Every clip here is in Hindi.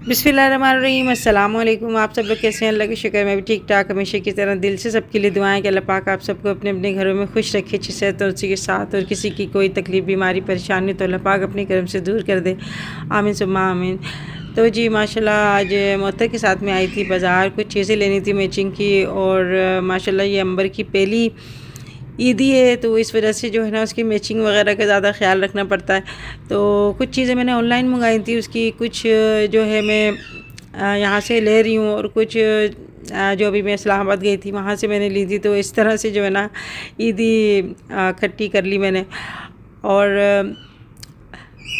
बिस्मिल्लाहिर्रहमानिर्रहीम, अस्सलाम वालेकुम। आप सब लोग कैसे हैं? अल्लाह की शुक्र मैं भी ठीक ठाक। हमेशा की तरह दिल से सबके लिए दुआएं कि अल्लाह पाक आप सबको अपने अपने घरों में खुश रखे, अच्छी सेहत और उसी के साथ, और किसी की कोई तकलीफ़ बीमारी परेशानी तो अल्लाह पाक अपने करम से दूर कर दे। आमीन सुम्मा आमीन। तो जी माशाल्लाह आज मोहतर के साथ में आई थी बाज़ार, कुछ चीज़ें लेनी थी मैचिंग की, और माशाल्लाह ये अंबर की पहली ईदी है तो इस वजह से जो है ना उसकी मैचिंग वगैरह का ज़्यादा ख्याल रखना पड़ता है। तो कुछ चीज़ें मैंने ऑनलाइन मंगाई थी, उसकी कुछ जो है मैं यहाँ से ले रही हूँ, और कुछ जो अभी मैं इस्लामाबाद गई थी वहाँ से मैंने ली थी। तो इस तरह से जो है ना ईदी इकट्ठी कर ली मैंने। और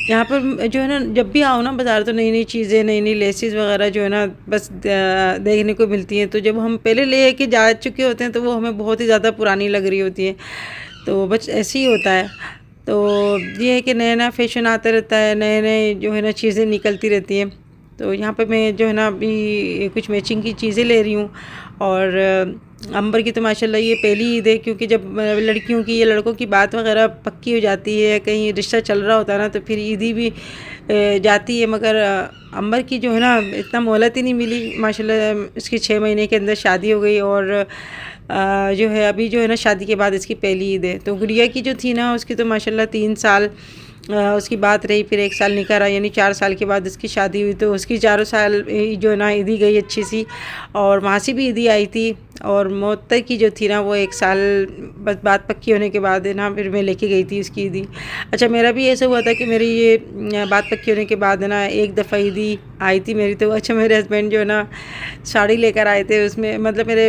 यहाँ पर जो है ना जब भी आओ ना बाज़ार तो नई नई चीज़ें, नई नई लेसेस वगैरह जो है ना बस देखने को मिलती हैं। तो जब हम पहले ले के जा चुके होते हैं तो वो हमें बहुत ही ज़्यादा पुरानी लग रही होती है। तो बस ऐसे ही होता है। तो ये है कि नया नया फैशन आता रहता है, नए नए जो है ना चीज़ें निकलती रहती हैं। तो यहाँ पे मैं जो है ना अभी कुछ मैचिंग की चीज़ें ले रही हूँ। और अंबर की तो माशाल्लाह ये पहली ईद है, क्योंकि जब लड़कियों की या लड़कों की बात वगैरह पक्की हो जाती है, कहीं रिश्ता चल रहा होता है ना, तो फिर ईदी भी जाती है। मगर अंबर की जो है ना इतना मोहलत ही नहीं मिली। माशाल्लाह इसकी 6 महीने के अंदर शादी हो गई, और जो है अभी जो है ना शादी के बाद इसकी पहली ईद है। तो गुड़िया की जो थी ना उसकी तो माशाल्लाह 3 साल उसकी बात रही, फिर 1 साल निकाह रहा, यानी 4 साल के बाद उसकी शादी हुई। तो उसकी 4 साल जो है ना ईदी गई अच्छी सी, और वहाँ से भी ईदी आई थी। और मोहतर की जो थी ना वो 1 साल बस बात पक्की होने के बाद है ना फिर मैं लेके गई थी उसकी ईदी। अच्छा मेरा भी ऐसा हुआ था कि मेरी ये बात पक्की होने के बाद है ना एक दफ़ा ईदी आई थी मेरी। तो अच्छा मेरे हस्बैंड जो है ना साड़ी लेकर आए थे, उसमें मतलब मेरे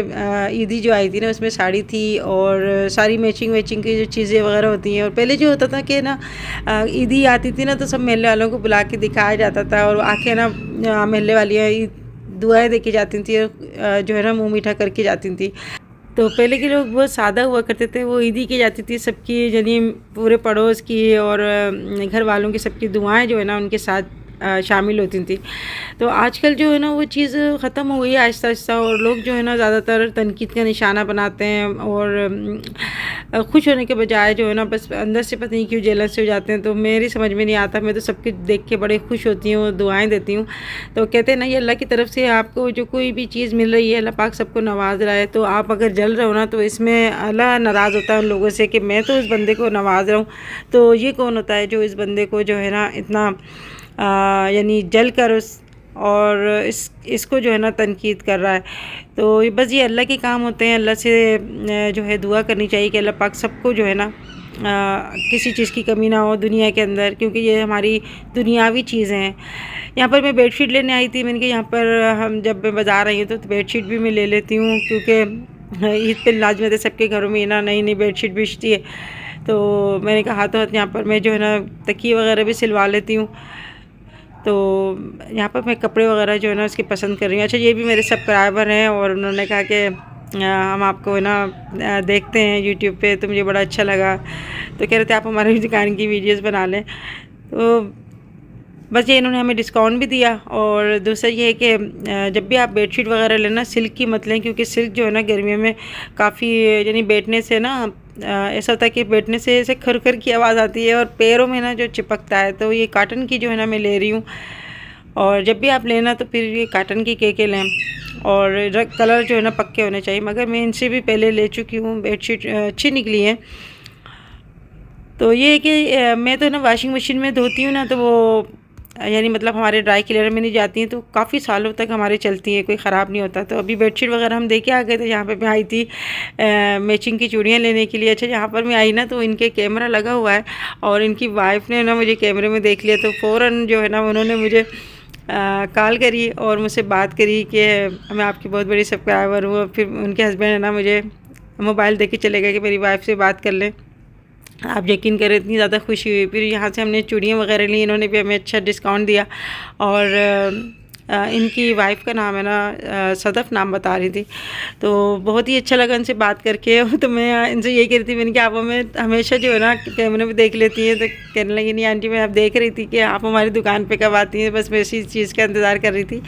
ईदी जो आई थी ना उसमें साड़ी थी, और सारी मैचिंग वैचिंग की जो चीज़ें वगैरह होती हैं। और पहले जो होता था कि ना ईदी आती थी ना तो सब महल्ले वालों को बुला के दिखाया जाता था, और आके ना महल्ले वालियाँ दुआएं दे के जाती थी, और जो है ना मुंह मीठा करके जाती थी। तो पहले के लोग बहुत सादा हुआ करते थे, वो ईदी की जाती थी सबकी, यानी पूरे पड़ोस की और घर वालों की सबकी दुआएं जो है ना उनके साथ शामिल होती थी। तो आजकल जो है ना वो चीज़ ख़त्म हो गई है आहिस्ता आहिस्ता, और लोग जो है ना ज़्यादातर तनकीद का निशाना बनाते हैं, और खुश होने के बजाय जो है ना बस अंदर से पता नहीं क्यों जेलस हो जाते हैं। तो मेरी समझ में नहीं आता, मैं तो सबके देख के बड़े खुश होती हूँ, दुआएं देती हूँ। तो कहते हैं ना ये अल्लाह की तरफ से आपको जो कोई भी चीज़ मिल रही है अल्लाह पाक सबको नवाज रहा है। तो आप अगर जल रहे हो ना तो इसमें अल्लाह नाराज़ होता है उन लोगों से कि मैं तो उस बंदे को नवाज रहा हूँ, तो ये कौन होता है जो इस बंदे को जो है ना इतना यानी जल कर उस और इसको जो है ना तनकीद कर रहा है। तो ये बस ये अल्लाह के काम होते हैं। अल्लाह से जो है दुआ करनी चाहिए कि अल्लाह पाक सबको जो है ना किसी चीज़ की कमी ना हो दुनिया के अंदर, क्योंकि ये हमारी दुनियावी चीज़ें हैं। यहाँ पर मैं बेडशीट लेने आई थी, मैंने कहा यहाँ पर हम जब मैं बाज़ार आई हूँ तो बेडशीट भी मैं ले लेती हूँ, क्योंकि ईद पे लाजमत है सबके घरों में ना नई नई बेडशीट बिछती है। तो मैंने कहा हाथों हाथ यहाँ पर मैं जो है ना तकिए वगैरह भी सिलवा लेती हूँ। तो यहाँ पर मैं कपड़े वगैरह जो है ना उसकी पसंद कर रही हूँ। अच्छा ये भी मेरे सब्सक्राइबर हैं, और उन्होंने कहा कि हम आपको है ना देखते हैं यूट्यूब पे, तो मुझे बड़ा अच्छा लगा। तो कह रहे थे आप हमारी दुकान की वीडियोस बना लें। तो बस ये इन्होंने हमें डिस्काउंट भी दिया। और दूसरा ये है कि जब भी आप बेडशीट वगैरह लेना सिल्क की मत लें, क्योंकि सिल्क जो है ना गर्मियों में काफ़ी यानी बैठने से ना ऐसा होता है कि बैठने से ऐसे खर खर की आवाज़ आती है, और पैरों में ना जो चिपकता है। तो ये काटन की जो है ना मैं ले रही हूँ। और जब भी आप लेना तो फिर ये काटन की के लें, और कलर जो है ना पक्के होने चाहिए। मगर मैं इनसे भी पहले ले चुकी हूँ, बेडशीट अच्छी निकली है। तो ये है कि मैं तो ना वॉशिंग मशीन में धोती हूँ ना, तो वो यानी मतलब हमारे ड्राई क्लीनर में नहीं जाती हैं, तो काफ़ी सालों तक हमारे चलती हैं, कोई ख़राब नहीं होता। तो अभी बेडशीट वगैरह हम देखे आ गए थे, यहाँ पे मैं आई थी मैचिंग की चूड़ियाँ लेने के लिए। अच्छा यहाँ पर मैं आई ना तो इनके कैमरा लगा हुआ है, और इनकी वाइफ ने ना मुझे कैमरे में देख लिया, तो फ़ौरन जो है ना उन्होंने मुझे कॉल करी और मुझसे बात करी कि मैं आपकी बहुत बड़ी सब्सक्राइबर हूँ। फिर उनके हस्बैंड है ना मुझे मोबाइल दे के चले गए कि मेरी वाइफ से बात कर लें। आप यकीन करें इतनी ज़्यादा खुशी हुई। फिर यहाँ से हमने चूड़ियाँ वगैरह ली, इन्होंने भी हमें अच्छा डिस्काउंट दिया। और इनकी वाइफ का नाम है ना सदफ़ नाम बता रही थी। तो बहुत ही अच्छा लगा इनसे बात करके। तो मैं इनसे यही कह रही थी, मैंने कि आप हमें हमेशा जो है ना कैमरे में देख लेती हैं। तो कहने लगी नहीं आंटी मैं आप देख रही थी कि आप हमारी दुकान पे कब आती हैं, बस मैं इसी चीज़ का इंतज़ार कर रही थी।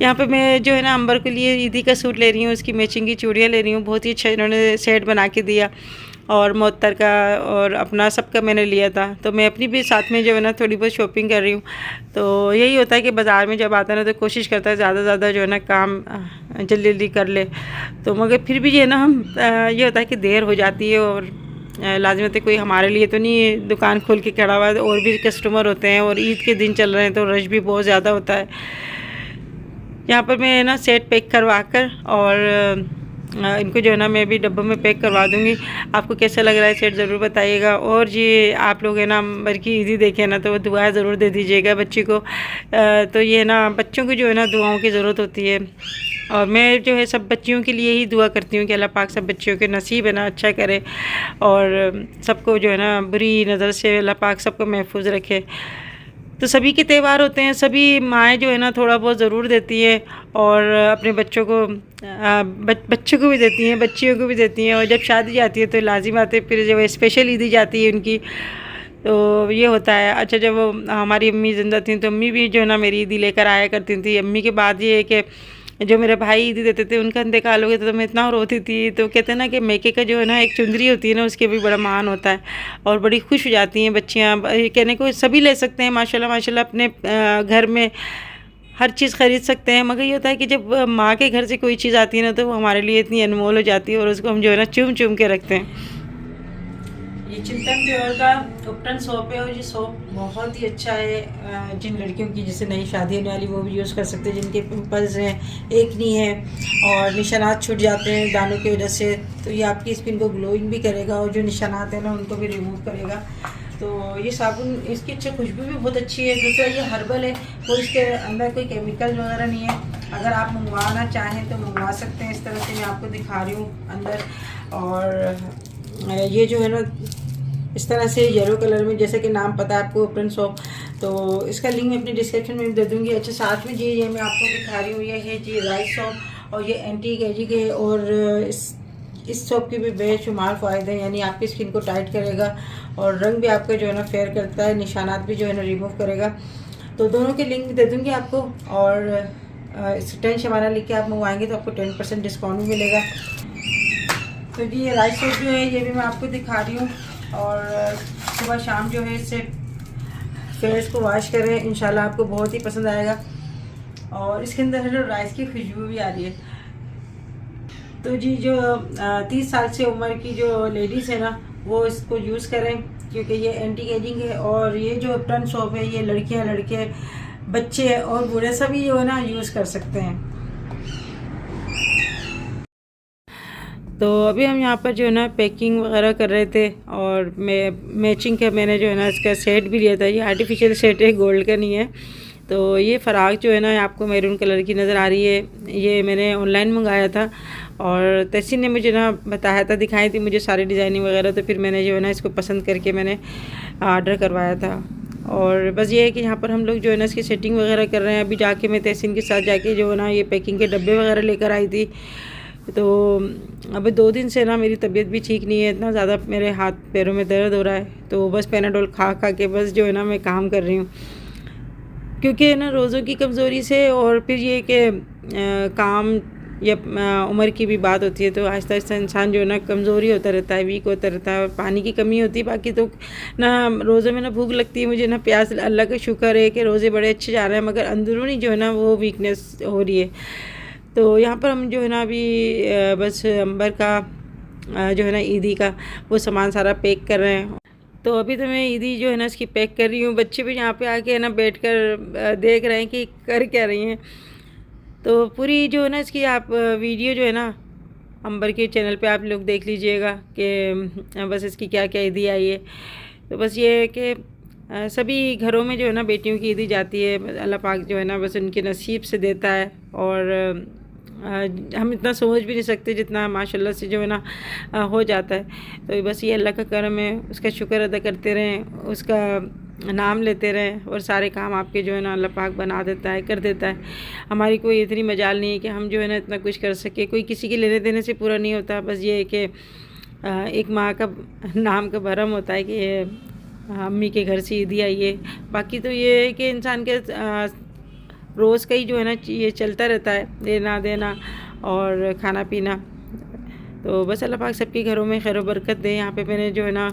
यहाँ पे मैं जो है ना अंबर के लिए ईदी का सूट ले रही हूँ, उसकी मैचिंग की चूड़ियाँ ले रही हूँ। बहुत ही अच्छा इन्होंने सेट बना के दिया। और मोहत्तर का और अपना सबका मैंने लिया था। तो मैं अपनी भी साथ में जो है ना थोड़ी बहुत शॉपिंग कर रही हूँ। तो यही होता है कि बाज़ार में जब आता है ना तो कोशिश करता है ज़्यादा ज़्यादा जो है ना काम जल्दी जल्दी कर ले। तो मगर फिर भी जो है ना हम ये होता है कि देर हो जाती है और लाज़िमत है कोई हमारे लिए तो नहीं दुकान खोल के खड़ा हुआ है, और भी कस्टमर होते हैं और ईद के दिन चल रहे हैं तो रश भी बहुत ज़्यादा होता है। यहाँ पर मैं ना सेट पैक करवा कर और इनको जो है ना मैं भी डब्बों में पैक करवा दूँगी। आपको कैसा लग रहा है सेट ज़रूर बताइएगा। और ये आप लोग है ना अंबर की ईदी देखें ना तो वो दुआ ज़रूर दे दीजिएगा बच्चे को। तो ये ना बच्चों को जो है ना दुआओं की ज़रूरत होती है, और मैं जो है सब बच्चियों के लिए ही दुआ करती हूँ कि अल्लाह पाक सब बच्चियों के नसीब है ना अच्छा करे, और सबको जो है ना बुरी नज़र से अल्लाह पाक सबको महफूज रखे। तो सभी के त्यौहार होते हैं, सभी माएँ जो है ना थोड़ा बहुत ज़रूर देती हैं और अपने बच्चों को बच्चों को भी देती हैं, बच्चियों को भी देती हैं। और जब शादी जाती है तो लाजिम आते फिर जब स्पेशल ईदी जाती है उनकी, तो ये होता है। अच्छा, जब हमारी अम्मी ज़िंदा थी तो अम्मी भी जो है ना मेरी ईदी लेकर आया करती थी। अम्मी के बाद ये है कि जो मेरे भाई ईदी देते थे उनका इंतकाल हो गया था तो मैं इतना रोती थी। तो कहते हैं ना कि मेके का जो है ना एक चुंदरी होती है ना उसके भी बड़ा मान होता है, और बड़ी खुश हो जाती हैं बच्चियाँ। कहने को सभी ले सकते हैं माशाल्लाह माशाल्लाह, अपने घर में हर चीज़ ख़रीद सकते हैं, मगर ये होता है कि जब माँ के घर से कोई चीज़ आती है ना तो वो हमारे लिए इतनी अनमोल हो जाती है और उसको हम जो है ना चूम चूम के रखते हैं। ये चिंतन प्योर का उपटन सोप है और ये सोप बहुत ही अच्छा है। जिन लड़कियों की जैसे नई शादी होने वाली वो भी यूज़ कर सकते हैं, जिनके पिंपल्स हैं, एकनी है और निशानात छूट जाते हैं दानों की वजह से, तो ये आपकी स्किन को ग्लोइंग भी करेगा और जो निशानात हैं ना उनको भी रिमूव करेगा। तो ये साबुन इसकी अच्छी खुशबू भी बहुत अच्छी है। दूसरा ये हर्बल है, कोई इसके अंदर कोई केमिकल वगैरह नहीं है। अगर आप मंगवाना चाहें तो मंगवा सकते हैं। इस तरह से मैं आपको दिखा रही हूँ अंदर, और ये जो है ना इस तरह से येलो कलर में, जैसे कि नाम पता है आपको उपटन सोप, तो इसका लिंक मैं अपनी डिस्क्रिप्शन में भी दे दूँगी। अच्छा, साथ में जी ये मैं आपको दिखा रही हूँ, ये है जी राइस सोप और ये एंटी एजिंग है, और इस सोप के भी बेशुमार फ़ायदे हैं। यानी आपकी स्किन को टाइट करेगा और रंग भी आपका जो है ना फेयर करता है, निशानात भी जो है ना रिमूव करेगा। तो दोनों के लिंक दे दूँगी आपको, और 10 शबाना लिख के आप मंगवाएंगे तो आपको 10% डिस्काउंट भी मिलेगा। तो जी ये राइस सोप जो है ये भी मैं आपको दिखा रही हूँ, और सुबह शाम जो है इससे फेस को वॉश करें, इंशाल्लाह आपको बहुत ही पसंद आएगा। और इसके अंदर जो राइस की खुशबू भी आ रही है। तो जी जो 30 साल से उम्र की जो लेडीज़ है ना वो इसको यूज़ करें, क्योंकि ये एंटी एजिंग है। और ये जो उपटन सोप है ये लड़कियां, लड़के, बच्चे और बूढ़े सभी जो है ना यूज़ कर सकते हैं। तो अभी हम यहाँ पर जो है ना पैकिंग वगैरह कर रहे थे, और मैचिंग का मैंने जो है ना इसका सेट भी लिया था। ये आर्टिफिशियल सेट है, गोल्ड का नहीं है। तो ये फ़राक जो है ना आपको मैरून कलर की नज़र आ रही है, ये मैंने ऑनलाइन मंगाया था और तहसीन ने मुझे ना बताया था, दिखाई थी मुझे सारी डिज़ाइनिंग वगैरह, तो फिर मैंने जो है ना इसको पसंद करके मैंने आर्डर करवाया था। और बस ये है कि यहाँ पर हम लोग जो है ना इसकी सेटिंग वगैरह कर रहे हैं। अभी जाके मैं तहसीन के साथ जाके जो है ना ये पैकिंग के डब्बे वगैरह लेकर आई थी। तो अभी 2 दिन से ना मेरी तबीयत भी ठीक नहीं है, इतना ज़्यादा मेरे हाथ पैरों में दर्द हो रहा है। तो बस पैनाडोल खा खा के बस जो है ना मैं काम कर रही हूँ, क्योंकि ना रोज़ों की कमज़ोरी से, और फिर ये कि काम या उम्र की भी बात होती है, तो आहिस्ता आहिस्ता इंसान जो है ना कमज़ोरी होता रहता है, वीक होता रहता है, और पानी की कमी होती है। बाकी तो ना रोज़े में ना भूख लगती है मुझे, ना प्यास। अल्लाह का शुक्र है कि रोज़े बड़े अच्छे जा रहे हैं, मगर अंदरूनी जो है ना वो वीकनेस हो रही है। तो यहाँ पर हम जो है ना अभी बस अंबर का जो है ना ईदी का वो सामान सारा पैक कर रहे हैं। तो अभी तो मैं ईदी जो है ना इसकी पैक कर रही हूँ। बच्चे भी यहाँ पे आके है ना बैठ कर देख रहे हैं कि कर क्या रही हैं। तो पूरी जो है ना इसकी आप वीडियो जो है ना अंबर के चैनल पे आप लोग देख लीजिएगा कि बस इसकी क्या क्या ईदी आई है। तो बस ये है कि सभी घरों में जो है ना बेटियों की ईदी जाती है, अल्लाह पाक जो है ना बस उनके नसीब से देता है, और हम इतना सोच भी नहीं सकते जितना माशाल्लाह से जो है ना हो जाता है। तो बस ये अल्लाह का करम है, उसका शुक्र अदा करते रहें, उसका नाम लेते रहें, और सारे काम आपके जो है ना अल्लाह पाक बना देता है, कर देता है। हमारी कोई इतनी मजाल नहीं है कि हम जो है ना इतना कुछ कर सके, कोई किसी के लेने देने से पूरा नहीं होता। बस ये है कि एक माँ का नाम का भरम होता है कि अम्मी के घर से ईदी आई है। बाकी तो ये है कि इंसान के रोज़ का ही जो है ना ये चलता रहता है, लेना देना और खाना पीना। तो बस अल्लाह पाक सबके घरों में खैर बरकत दे। यहाँ पे मैंने जो है ना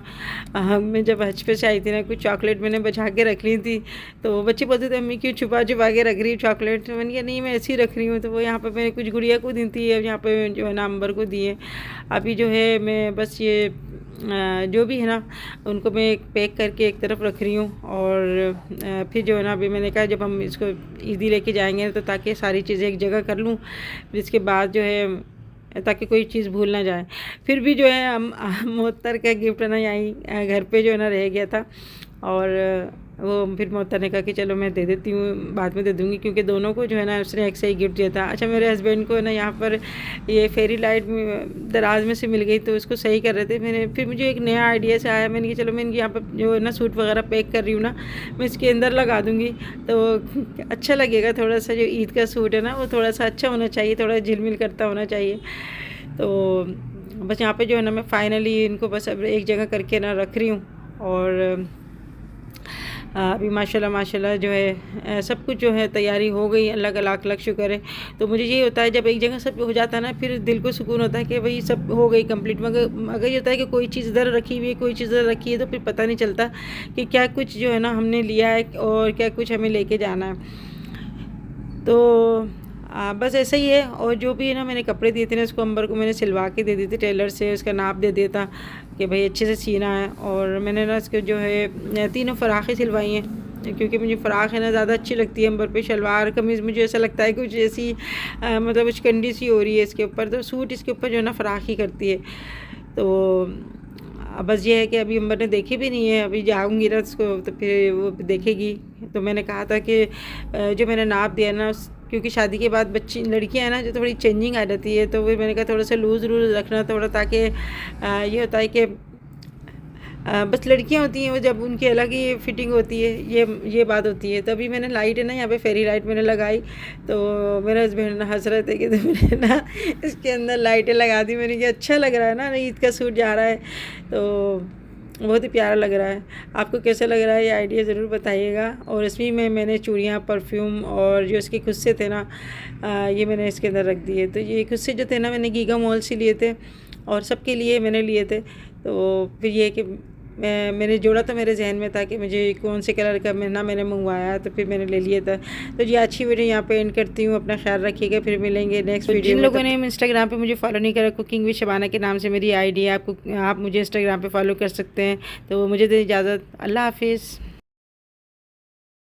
मैं जब हज पे से आई थी ना, कुछ चॉकलेट मैंने बचा के रख ली थी। तो बच्चे बोलते थे अम्मी क्यों छुपा छुपा के रख रही हूँ चॉकलेट। तो मैंने कहा नहीं मैं ऐसे ही रख रही हूँ। तो वो यहाँ पे मैंने कुछ गुड़िया को दी थी, अब यहाँ पे जो है ना अंबर को दिए। अभी जो है मैं बस ये जो भी है ना उनको मैं पैक करके एक तरफ रख रही हूँ। और फिर जो है ना अभी मैंने कहा जब हम इसको ईदी लेके जाएंगे तो ताकि सारी चीज़ें एक जगह कर लूँ, फिर इसके बाद जो है ताकि कोई चीज़ भूल ना जाए। फिर भी जो है हम मोहत्तर का गिफ्ट ना यहीं घर पे जो है ना रह गया था। और वो फिर मोहत्तर ने कहा कि चलो मैं दे देती हूँ, बाद में दे दूँगी, क्योंकि दोनों को जो है ना उसने एक से ही गिफ्ट दिया था। अच्छा मेरे हस्बैंड को ना यहाँ पर ये फेरी लाइट दराज में से मिल गई, तो उसको सही कर रहे थे। मैंने फिर मुझे एक नया आइडिया से आया, मैंने कहा चलो मैं इनके यहाँ पर जो है ना सूट वगैरह पैक कर रही हूँ ना, मैं इसके अंदर लगा दूँगी तो अच्छा लगेगा। थोड़ा सा जो ईद का सूट है ना वो थोड़ा सा अच्छा होना चाहिए, थोड़ा झिलमिल करता होना चाहिए। तो बस यहाँ पर जो है ना मैं फाइनली इनको बस अब एक जगह करके ना रख रही हूँ। और अभी माशाल्लाह जो है सब कुछ जो है तैयारी हो गई, अल्लाह का लाख लाख शुक्र है। तो मुझे ये होता है जब एक जगह सब हो जाता है ना, फिर दिल को सुकून होता है कि भाई सब हो गई कंप्लीट। मगर अगर ये होता है कि कोई चीज़ इधर रखी हुई है, कोई चीज़ इधर रखी है, तो फिर पता नहीं चलता कि क्या कुछ जो है ना हमने लिया है और क्या कुछ हमें लेके जाना है। तो बस ऐसा ही है। और जो भी है ना मैंने कपड़े दिए थे ना, उसको अंबर को मैंने सिलवा के दे दिए थे टेलर से, उसका नाप दे दिया था कि भाई अच्छे से सीना है। और मैंने ना इसके जो है 3 फ़राखें सिलवाई हैं, क्योंकि मुझे फ़राक है ना ज़्यादा अच्छी लगती है। अंबर पे शलवार कमीज़ मुझे ऐसा लगता है कुछ ऐसी मतलब कुछ कंडी सी हो रही है इसके ऊपर, तो सूट इसके ऊपर जो है ना फ़राक ही करती है। तो बस ये है कि अभी अंबर ने देखी भी नहीं है, अभी जाऊँगी ना उसको तो फिर वो देखेगी। तो मैंने कहा था कि जो मैंने नाप दिया ना, क्योंकि शादी के बाद बच्ची लड़कियां हैं ना जो थोड़ी चेंजिंग आ जाती है, तो फिर मैंने कहा थोड़ा सा लूज़ रखना थोड़ा, ताकि ये होता है कि बस लड़कियां होती हैं वो जब उनकी अलग ही फिटिंग होती है, ये बात होती है। तभी मैंने लाइट है ना यहाँ पे फेरी लाइट मैंने लगाई, तो मेरे हस्बैंड हंस रहे थे कि तुमने ना इसके अंदर लाइटें लगा दी। मैंने कहा अच्छा लग रहा है ना, ईद का सूट जा रहा है तो बहुत ही प्यारा लग रहा है। आपको कैसा लग रहा है ये आइडिया ज़रूर बताइएगा। और इसमें मैंने चूड़ियाँ, परफ्यूम और जो इसके खुस्से थे ना ये मैंने इसके अंदर रख दिए। तो ये खुस्से जो थे ना मैंने गीगा मॉल से लिए थे और सबके लिए मैंने लिए थे। तो फिर ये कि मैंने जोड़ा तो मेरे जहन में था कि मुझे कौन से कलर का मैंने मंगवाया, तो फिर मैंने ले लिया था। तो ये अच्छी वीडियो यहाँ पे एंड करती हूँ। अपना ख्याल रखिएगा, फिर मिलेंगे नेक्स्ट वीडियो। जिन लोगों ने इंस्टाग्राम पे मुझे फॉलो नहीं करा, कुकिंग विद शबाना के नाम से मेरी आईडी है, आप मुझे इंस्टाग्राम पे फॉलो कर सकते हैं। तो मुझे दे इजाज़त, अल्लाह हाफिज़।